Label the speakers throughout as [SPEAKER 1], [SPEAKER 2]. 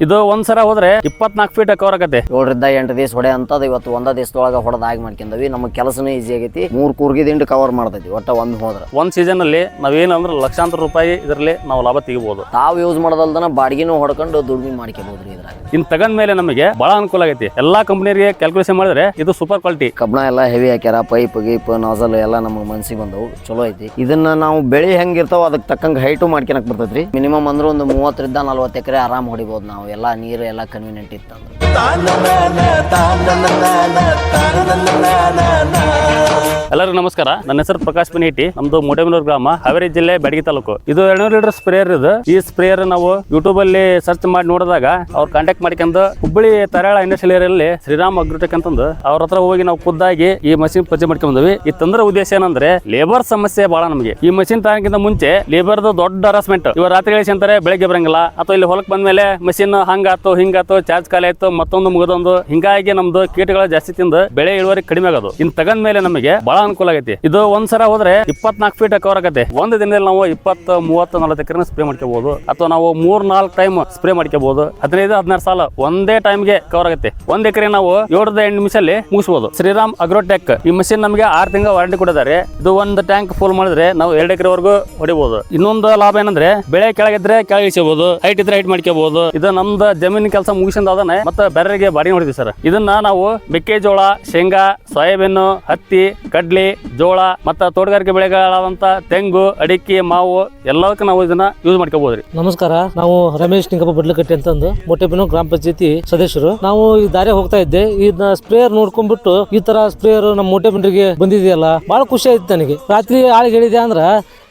[SPEAKER 1] ಇದು ಒಂದ್ಸರ ಹೋದ್ರೆ 24 feet cover ಆಗತ್ತೆ.
[SPEAKER 2] 7 ದಿವಸ ಹೊಡೆ ಅಂತದ್ ಇವತ್ತು ಒಂದ ದಿವಸದೊಳಗ ಹೊಡೆದಾಗಿ ಮಾಡ್ಕೊಂಡವಿ. ನಮ್ಮ ಕೆಲಸನೂ ಈಸಿ ಆಗೈತಿ. 3 ಕೂರ್ಗಿ ದಿಂಡು ಕವರ್ ಮಾಡ್ತೈತಿ ಒಟ್ಟ ಒಮ್ಮೆ ಹೋದ್ರ.
[SPEAKER 1] ಒಂದ್ ಸೀಸನ್ ಅಲ್ಲಿ ನಾವೇನಂದ್ರೆ ಲಕ್ಷಾಂತರ ರೂಪಾಯಿ ಇದರಲ್ಲಿ ನಾವು ಲಾಭ ತೆಗಿಬಹುದು.
[SPEAKER 2] ತಾವು ಯೂಸ್ ಮಾಡೋದಲ್ದನ ಬಾಡಿಗೆನೂ ಹೊಡ್ಕೊಂಡು ದುಡ್ಮಿ ಮಾಡ್ಕೋಬಹುದ್ರಿ ಇದ್ರಾಗ.
[SPEAKER 1] ಇನ್ ತಗಂದ ಮೇಲೆ ನಮಗೆ ಬಹಳ ಅನುಕೂಲ ಆಗೈತಿ. ಎಲ್ಲಾ ಕಂಪನಿಯರಿಗೆ ಕ್ಯಾಲ್ಕುಲೇಷನ್ ಮಾಡಿದ್ರೆ ಇದು ಸೂಪರ್ ಕ್ವಾಲಿಟಿ.
[SPEAKER 2] ಕಬ್ಬಣ ಎಲ್ಲ ಹೆವಿ ಹಾಕ್ಯಾರ, ಪೈಪ್ ಗೀಪ್ ನಾಜಲ್ ಎಲ್ಲ ನಮ್ಗೆ ಮನ್ಸಿಗೆ ಬಂದವು, ಚಲೋ ಐತಿ. ಇದನ್ನ ನಾವು ಬೆಳಿ ಹೆಂಗಿರ್ತಾವ ಅದಕ್ಕೆ ತಕ್ಕಂಗೆ ಹೈಟು ಮಾಡ್ಕೊಳಕ್ ಬರ್ತೈತ್ರಿ. ಮಿನಿಮಮ್ ಅಂದ್ರೆ ಒಂದು 30 ರಿಂದ 40 ಎಕರೆ ಆರಾಮ್ ಹೊಡಿಬಹುದು ನಾವು. ಎಲ್ಲಾ ನೀರು ಎಲ್ಲ ಕನ್ವೀನಿಯಂಟ್ ಇತ್ತು.
[SPEAKER 1] ಎಲ್ಲರಿಗೂ ನಮಸ್ಕಾರ. ನನ್ನ ಹೆಸರು ಪ್ರಕಾಶ್ ಪನೇಟಿ. ನಮ್ದು ಮೋಟೆಬೆನ್ನೂರು ಗ್ರಾಮ, ಹಾವೇರಿ ಜಿಲ್ಲೆ, ಬ್ಯಾಡಗಿ ತಾಲೂಕು. ಇದು 200 ಲೀಟರ್ ಸ್ಪ್ರೇಯರ್ ಇದು. ಈ ಸ್ಪ್ರೇಯರ್ ನಾವು ಯೂಟ್ಯೂಬ್ ಅಲ್ಲಿ ಸರ್ಚ್ ಮಾಡಿ ನೋಡಿದಾಗ ಅವ್ರು ಕಾಂಟ್ಯಾಕ್ಟ್ ಮಾಡ್ಕೊಂಡು ಹುಬ್ಬಳ್ಳಿ ತಾರಾಳ ಇಂಡಸ್ಟ್ರಿಯಲ್ ಏರಿಯಲ್ಲಿ ಶ್ರೀರಾಮ್ ಅಗ್ರೋಟೆಕ್ ಅಂತಂದು ಅವ್ರ ಹತ್ರ ಹೋಗಿ ನಾವು ಖುದ್ದಾಗಿ ಈ ಮಷಿನ್ ಪರ್ಚೇಸ್ ಮಾಡ್ಕೊಂಡ್ಬಂದ್ವಿ. ಈ ತಂದ್ರ ಉದ್ದೇಶ ಏನಂದ್ರೆ ಲೇಬರ್ ಸಮಸ್ಯೆ ಬಹಳ ನಮಗೆ. ಈ ಮಷಿನ್ ತಗೋಕ್ಕಿಂತ ಮುಂಚೆ ಲೇಬರ್ದು ದೊಡ್ಡ ಹರಾಸ್ಮೆಂಟ್. ಇವ ರಾತ್ರಿ ಅಂತಾರೆ ಬೆಳಗ್ಗೆ ಬರಂಗಿಲ್ಲ, ಅಥವಾ ಇಲ್ಲಿ ಹೊಲಕ್ ಬಂದ್ಮೇಲೆ ಮಷಿನ್ ಹಂಗಾತು ಹಿಂಗಾತು, ಚಾರ್ಜ್ ಖಾಲಿ ಆಯ್ತು, ಮತ್ತೊಂದು ಮುಗಿದೊಂದು, ಹಿಂಗಾಗಿ ನಮ್ದು ಕೀಟಗಳ ಜಾಸ್ತಿ ತಿಂದು ಬೆಳೆ ಇಳುವರಿ ಕಡಿಮೆ ಆಗೋದು. ಇನ್ ತಗಂದ ಮೇಲೆ ನಮಗೆ ಬಹಳ ಅನುಕೂಲ ಆಗೈತಿ. ಇದು ಒಂದ್ಸರ ಹೋದ್ರೆ 24 ಫೀಟ್ ಕವರ್ ಆಗತ್ತೆ. ಒಂದು ದಿನದಲ್ಲಿ ನಾವು 20, 30, 40 ಎಕರೆ ಸ್ಪ್ರೇ ಮಾಡ್ಕೋಬಹುದು. ಅಥವಾ ನಾವು 3-4 ಟೈಮ್ ಸ್ಪ್ರೇ ಮಾಡ್ಕೋಬಹುದು. 15-16 ಸಾಲ ಒಂದೇ ಟೈಮ್ಗೆ ಕವರ್ ಆಗುತ್ತೆ. 1 ಎಕರೆ ನಾವು 7-8 ನಿಮಿಷದಲ್ಲಿ ಮುಗಿಸಬಹುದು. ಶ್ರೀರಾಮ್ ಅಗ್ರೋಟೆಕ್ ಈ ಮಷಿನ್ ನಮಗೆ 6 ತಿಂಗಳ ವಾರಂಟಿ ಕೊಟ್ಟಿದ್ದಾರೆ. ಇದು ಒಂದು ಟ್ಯಾಂಕ್ ಫುಲ್ ಮಾಡಿದ್ರೆ ನಾವು 2 ಎಕರೆವರೆಗೂ ಹೊಡಿಬಹುದು. ಇನ್ನೊಂದು ಲಾಭ ಏನಂದ್ರೆ ಬೆಳೆ ಕೆಳಗಿದ್ರೆ ಕೆಳಗಿಸಬಹುದು, ಹೈಟ್ ಇದ್ರೆ ಹೈಟ್ ಮಾಡ್ಕೋಬಹುದು. ಇದು ನಮ್ದು ಜಮೀನ್ ಕೆಲಸ ಮುಗಿಸಿದಾನೆ ಮತ್ತೆ ಬೇರೆಗೆ ಬಾಡಿ ಹೊಡಿತೀವಿ ಸರ್. ಇದನ್ನ ನಾವು ಮೆಕ್ಕೆಜೋಳ, ಶೇಂಗಾ, ಸೋಯಾಬೀನ್, ಹತ್ತಿ, ಕಡ್ಲಿ, ಜೋಳ ಮತ್ತೆ ತೋಟಗಾರಿಕೆ ಬೆಳೆಗಳಾದಂತ ತೆಂಗು, ಅಡಿಕೆ, ಮಾವು ಎಲ್ಲದಕ್ಕೂ ನಾವು ಇದನ್ನ ಯೂಸ್ ಮಾಡ್ಕೋಬಹುದ್ರಿ.
[SPEAKER 3] ನಮಸ್ಕಾರ. ನಾವು ರಮೇಶ್ ನಿಂಗಪ್ಪ ಬಡ್ಲಕಟ್ಟಿ ಅಂತಂದು ಮೋಟೆಬೆನ್ನೂರು ಗ್ರಾಮ ಪಂಚಾಯತಿ ಸದಸ್ಯರು. ನಾವು ಈ ದಾರಿ ಹೋಗ್ತಾ ಇದ್ದೆ, ಇದನ್ನ ಸ್ಪ್ರೇಯರ್ ನೋಡ್ಕೊಂಡ್ಬಿಟ್ಟು ಈ ತರ ಸ್ಪ್ರೇಯರ್ ನಮ್ಮ ಮೋಟೆಬೆನ್ನೂರಿಗೆ ಬಂದಿದೆಯಲ್ಲ, ಬಹಳ ಖುಷಿ ಆಯ್ತು ನನಗೆ. ರಾತ್ರಿ ಆಳಿಗೆ ಹೇಳಿದೆ ಅಂದ್ರ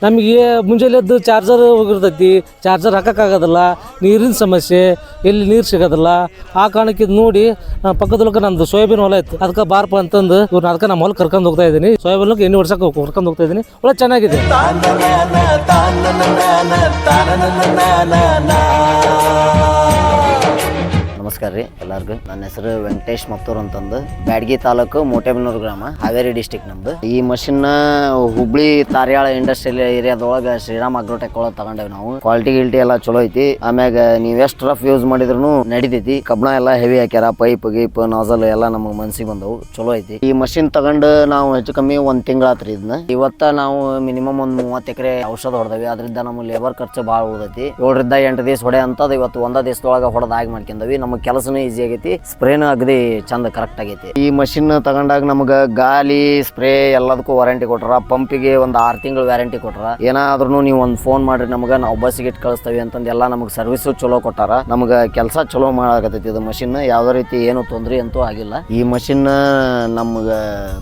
[SPEAKER 3] ನಮಗೆ ಮುಂಜಾನೆ ಎದ್ದು ಚಾರ್ಜರ್ ಹೋಗಿರ್ತೈತಿ, ಚಾರ್ಜರ್ ಹಾಕಕ್ಕಾಗೋದಿಲ್ಲ, ನೀರಿನ ಸಮಸ್ಯೆ, ಎಲ್ಲಿ ನೀರು ಸಿಗೋದಿಲ್ಲ. ಆ ಕಾರಣಕ್ಕೆ ಇದು ನೋಡಿ ಪಕ್ಕದೊಳಗೆ ನಮ್ದು ಸೋಯಾಬೀನ್ ಹೊಲ ಇತ್ತು, ಅದಕ್ಕೆ ಬಾರಪ್ಪ ಅಂತಂದು ಇವ್ರನ್ನ ಅದಕ್ಕೆ ನಮ್ಮ ಹೊಲ ಕರ್ಕೊಂಡು ಹೋಗ್ತಾ ಇದ್ದೀನಿ. ಸೋಯಾಬೀನ್ ಎಣ್ಣೆ ಹೊಡ್ಸಕ್ಕೆ ಕರ್ಕೊಂಡು ಹೋಗ್ತಾ ಇದ್ದೀನಿ. ಒಳ್ಳೆ ಚೆನ್ನಾಗಿದೆ.
[SPEAKER 2] ನಮಸ್ಕಾರ ರೀ ಎಲ್ಲರಿಗೂ. ನನ್ನ ಹೆಸರು ವೆಂಕಟೇಶ್ ಮತ್ತೂರ್ ಅಂತಂದು, ಬ್ಯಾಡಗಿ ತಾಲೂಕು, ಮೋಟೆಬೆನ್ನೂರು ಗ್ರಾಮ, ಹಾವೇರಿ ಡಿಸ್ಟಿಕ್ ನಮ್ದು. ಈ ಮಷಿನ್ ಹುಬ್ಳಿ ತಾರ್ಯಾಳ ಇಂಡಸ್ಟ್ರಿಯಲ್ ಏರಿಯಾದೊಳಗ ಶ್ರೀರಾಮ್ ಅಗ್ರೋಟೆಕ್ ಒಳಗೆ ತಗೊಂಡೇವಿ ನಾವು. ಕ್ವಾಲಿಟಿ ಗಿಲ್ಟಿ ಎಲ್ಲ ಚಲೋ ಐತಿ. ಆಮ್ಯಾಗ ನೀವ್ ಎಷ್ಟು ರಫ್ ಯೂಸ್ ಮಾಡಿದ್ರು ನಡಿತೈತಿ. ಕಬ್ಬಣ ಎಲ್ಲ ಹೆವಿ ಹಾಕ್ಯಾರ, ಪೈಪ್ ಗೀಪ್ ನಾಜಲ್ ಎಲ್ಲ ನಮ್ಗೆ ಮನ್ಸಿಗೆ ಬಂದವು, ಚಲೋ ಐತಿ. ಈ ಮಷಿನ್ ತಗೊಂಡು ನಾವು ಹೆಚ್ಚು ಕಮ್ಮಿ 1 ತಿಂಗಳಾತ್ರಿ. ಇದನ್ನ ಇವತ್ತ ನಾವು ಮಿನಿಮಮ್ ಒಂದು 30 ಎಕರೆ ಔಷಧ ಹೊಡೆದವಿ. ಅದರಿಂದ ನಮ್ಮ ಲೇಬರ್ ಖರ್ಚು ಭಾಳ ಉಳಿದೈತಿ. 7-8 ದಿವಸ ಹೊಡೆ ಅಂತದ್ ಇವತ್ತು ಒಂದ ದಿವಸದೊಳಗ ಹೊಡೆದಾಗಿ ಮಾಡ್ಕೊಂಡವಿ. ನಮ್ಮ ಕೆಲಸನೂ ಈಸಿ ಆಗೈತಿ, ಸ್ಪ್ರೇನು ಅಗದಿ ಚಂದ ಕರೆಕ್ಟ್ ಆಗೈತಿ. ಈ ಮಷಿನ್ ತಗೊಂಡಾಗ ನಮ್ಗ ಗಾಲಿ, ಸ್ಪ್ರೇ ಎಲ್ಲದಕ್ಕೂ ವಾರಂಟಿ ಕೊಟ್ರ. ಪಂಪಿಗೆ ಒಂದು 6 ತಿಂಗಳು ವ್ಯಾರಂಟಿ ಕೊಟ್ರ. ಏನಾದ್ರೂ ನೀವು ಒಂದು ಫೋನ್ ಮಾಡ್ರಿ ನಮ್ಗ, ನಾವು ಬಸ್ಸಿಗೆ ಇಟ್ಟು ಕಳಿಸ್ತೇವೆ ಅಂತಂದು ಎಲ್ಲ ನಮ್ಗೆ ಸರ್ವಿಸು ಚಲೋ ಕೊಟ್ಟಾರ. ನಮ್ಗ ಕೆಲಸ ಚಲೋ ಮಾಡಾಕತೈತಿ. ಇದು ಮಷಿನ್ ಯಾವ್ದೇ ರೀತಿ ಏನು ತೊಂದರೆ ಅಂತೂ ಆಗಿಲ್ಲ. ಈ ಮಷಿನ್ ನಮ್ಗ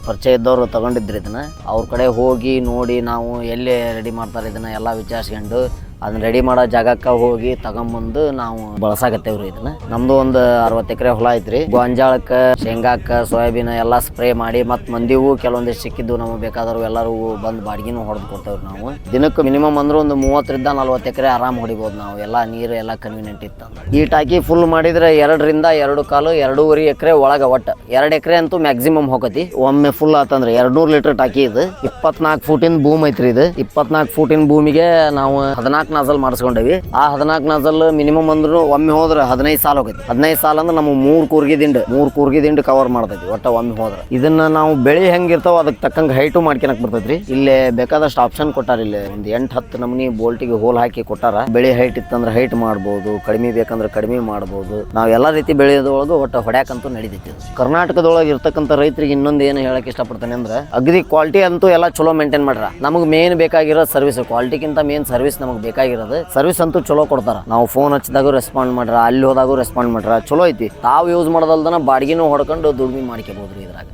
[SPEAKER 2] ಪರಿಚಯ ಇದ್ದವ್ರು ತಗೊಂಡಿದ್ರಿ. ಇದನ್ನ ಅವ್ರ ಕಡೆ ಹೋಗಿ ನೋಡಿ ನಾವು ಎಲ್ಲಿ ರೆಡಿ ಮಾಡ್ತಾರೆ ಇದನ್ನ ಎಲ್ಲ ವಿಚಾರಿಸ್ಕೊಂಡು ಅದನ್ನ ರೆಡಿ ಮಾಡೋ ಜಾಗಕ್ಕೆ ಹೋಗಿ ತಗೊಂಬಂದು ನಾವು ಬಳಸಾಕತ್ತೇವ್ರಿ. ಇದನ್ನ ನಮ್ದು ಒಂದು 60 ಎಕರೆ ಹೊಲ ಐತ್ರಿ. ಗೊಂಜಾಳಕ್ಕ, ಶೇಂಗಾಕ್ಕ, ಸೋಯಾಬೀನ್ ಎಲ್ಲ ಸ್ಪ್ರೇ ಮಾಡಿ ಮತ್ ಮಂದಿವು ಕೆಲವೊಂದಿಷ್ಟು ಸಿಕ್ಕಿದ್ದು ನಮಗೆ ಬೇಕಾದವ್ರು ಎಲ್ಲರೂ ಬಂದು ಬಾಡಿಗೆನೂ ಹೊಡೆದು ಕೊಡ್ತೇವ್ರಿ ನಾವು. ದಿನಕ್ಕೆ ಮಿನಿಮಮ್ ಅಂದ್ರೆ ಒಂದು 30 ರಿಂದ 40 ಎಕರೆ ಆರಾಮ್ ಹೊಡಿಬಹುದು ನಾವು. ಎಲ್ಲ ನೀರು ಎಲ್ಲ ಕನ್ವೀನಿಯಂಟ್ ಇತ್ತು. ಈ ಟಾಕಿ ಫುಲ್ ಮಾಡಿದ್ರೆ 2 ರಿಂದ 2.25, 2.5 ಎಕರೆ ಒಳಗ ಒಟ್ಟ 2 ಎಕರೆ ಅಂತೂ ಮ್ಯಾಕ್ಸಿಮಮ್ ಹೋಗತಿ. ಒಮ್ಮೆ ಫುಲ್ ಆತಂದ್ರೆ 200 ಲೀಟರ್ ಟಾಕಿ ಇದು. 24 ಫೂಟಿನ ಭೂಮಿ ಐತ್ರಿ ಇದು. 24 ಫೂಟಿನ ಭೂಮಿಗೆ ನಾವು 14 ನಾಜಲ್ ಮಾಡಿಸ್ಕೊಂಡೇವಿ. ಆ 14 ನಾಜಲ್ ಮಿನಿಮಮ್ ಅಂದ್ರೂ ಒಮ್ಮೆ ಹೋದ್ರೆ 15 ಸಾಲ ಹೋಗೈತಿ. 15 ಸಾಲ ಅಂದ್ರೆ ನಮ್ಮ 3 ಕೂರ್ಗಿ ದಿಂಡು ಕವರ್ ಮಾಡ್ತೈತಿ ಒಟ್ಟ ಒಮ್ಮೆ ಹೋದ್ರೆ. ಇದನ್ನ ನಾವು ಬೆಳಿ ಹೆಂಗಿರ್ತಾವ ಅದಕ್ಕೆ ತಕ್ಕಂಗೆ ಹೈಟು ಮಾಡ್ಕೊಳಕ್ ಬರ್ತೈತ್ರಿ. ಇಲ್ಲೇ ಬೇಕಾದಷ್ಟು ಆಪ್ಷನ್ ಕೊಟ್ಟಾರ. ಇಲ್ಲಿ ಒಂದು 8-10 ನಮೂನಿ ಬೋಲ್ಟಿಗೆ ಹೋಲ್ ಹಾಕಿ ಕೊಟ್ಟಾರ. ಬೆಳಿ ಹೈಟ್ ಇತ್ತಂದ್ರೆ ಹೈಟ್ ಮಾಡ್ಬೋದು, ಕಡಿಮೆ ಬೇಕಂದ್ರೆ ಕಡಿಮೆ ಮಾಡ್ಬೋದು. ನಾವ್ ಎಲ್ಲಾ ರೀತಿ ಬೆಳೆಯೋದ್ರೊಳಗೆ ಒಟ್ಟು ಹೊಡ್ಯಾಕಂತೂ ನಡೀತೈತಿ. ಕರ್ನಾಟಕದೊಳಗೆ ಇರ್ತಕ್ಕಂಥ ರೈತರಿಗೆ ಇನ್ನೊಂದು ಏನು ಹೇಳಕ್ ಇಷ್ಟಪಡ್ತಾನೆ ಅಂದ್ರೆ ಅಗದಿ ಕ್ವಾಲಿಟಿ ಅಂತೂ ಎಲ್ಲ ಚಲೋ ಮೇಂಟೈನ್ ಮಾಡ್ರ. ನಮಗೆ ಮೇನ್ ಬೇಕಾಗಿರೋ ಸರ್ವಿಸ್, ಕ್ವಾಲಿಟಿಗಿಂತ ಮೇನ್ ಸರ್ವಿಸ್ ನಮಗೆ ಬೇಕಾಗಿರೋದು. ಸರ್ವಿಸ್ ಅಂತೂ ಚಲೋ ಕೊಡ್ತಾರ. ನಾವು ಫೋನ್ ಹಚ್ಚಿದಾಗ ರೆಸ್ಪಾಂಡ್ ಮಾಡ್ರ, ಅಲ್ಲಿ ಹೋದಾಗ ರೆಸ್ಪಾಂಡ್ ಮಾಡ್ರ, ಚಲೋ ಐತಿ. ತಾವು ಯೂಸ್ ಮಾಡೋದಲ್ದನ ಬಾಡಿಗೆನೂ ಹೊಡ್ಕೊಂಡು ದುಡ್ಮಿ ಮಾಡ್ಕೋಬಹುದ್ರಿ ಇದ್ರಾಗ.